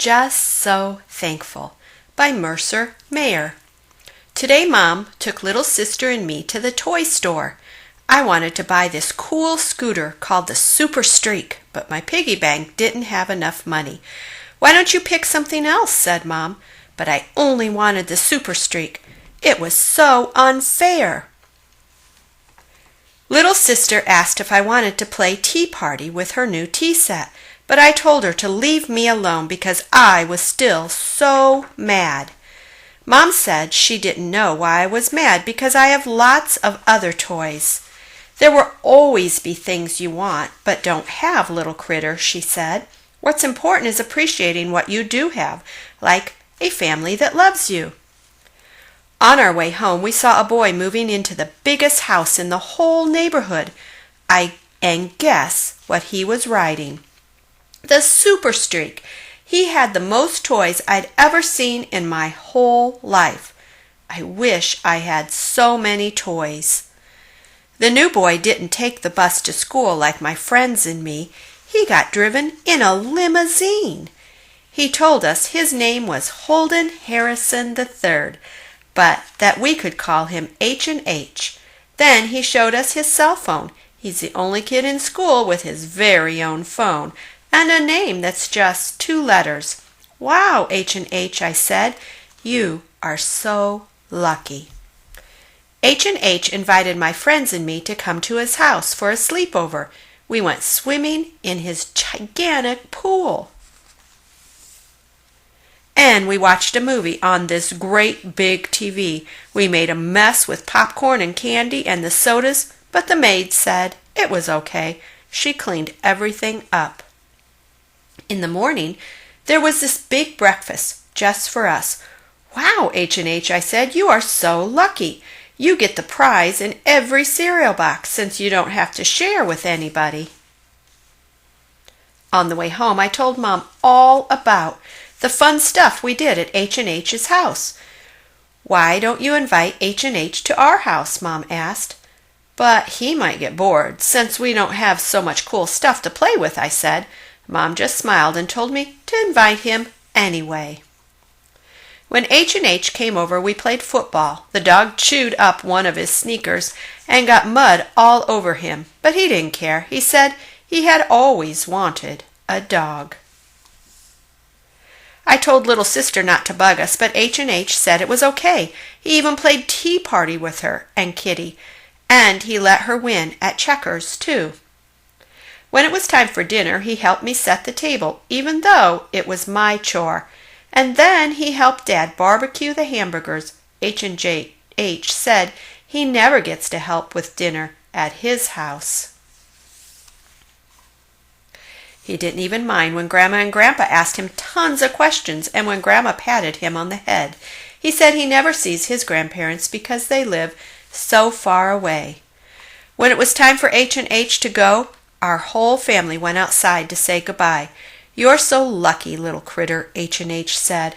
just so thankful. By Mercer Mayer. Today Mom took little sister and me to the toy store. I wanted to buy this cool scooter called the Super Streak, but my piggy bank didn't have enough money. "Why don't you pick something else?" said Mom. But I only wanted the Super Streak. It was so unfair. Little sister asked if I wanted to play tea party with her new tea set, but I told her to leave me alone because I was still so mad. Mom said she didn't know why I was mad because I have lots of other toys. "There will always be things you want but don't have, little critter," she said. "What's important is appreciating what you do have, like a family that loves you." On our way home, we saw a boy moving into the biggest house in the whole neighborhood. And guess what he was riding? The Super Streak. He had the most toys I'd ever seen in my whole life. I wish I had so many toys. The new boy didn't take the bus to school like my friends and me. He got driven in a limousine. He told us his name was Holden Harrison III, but that we could call him H&H. Then he showed us his cell phone. He's the only kid in school with his very own phone, and a name that's just 2 letters. "Wow, H&H," I said. "You are so lucky." H&H invited my friends and me to come to his house for a sleepover. We went swimming in his gigantic pool. And we watched a movie on this great big TV. We made a mess with popcorn and candy and the sodas, but the maid said it was okay. She cleaned everything up. In the morning, there was this big breakfast just for us. "Wow, H&H," I said, "you are so lucky. You get the prize in every cereal box since you don't have to share with anybody." On the way home, I told Mom all about the fun stuff we did at H&H's house. "Why don't you invite H&H to our house?" Mom asked. "But he might get bored since we don't have so much cool stuff to play with," I said. Mom just smiled and told me to invite him anyway. When H&H came over, we played football. The dog chewed up one of his sneakers and got mud all over him, but he didn't care. He said he had always wanted a dog. I told little sister not to bug us, but H&H said it was okay. He even played tea party with her and Kitty, and he let her win at checkers, too. When it was time for dinner, he helped me set the table, even though it was my chore. And then he helped Dad barbecue the hamburgers. H&H said he never gets to help with dinner at his house. He didn't even mind when Grandma and Grandpa asked him tons of questions and when Grandma patted him on the head. He said he never sees his grandparents because they live so far away. When it was time for H&H to go, our whole family went outside to say goodbye. "You're so lucky, little critter," H&H said.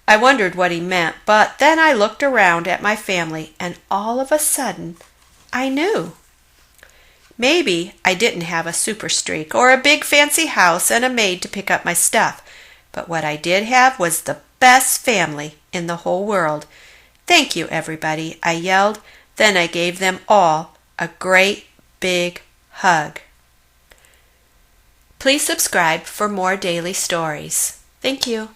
I wondered what he meant, but then I looked around at my family and all of a sudden I knew. Maybe I didn't have a Super Streak or a big fancy house and a maid to pick up my stuff, but what I did have was the best family in the whole world. "Thank you, everybody," I yelled. Then I gave them all a great big hug. Please subscribe for more daily stories. Thank you.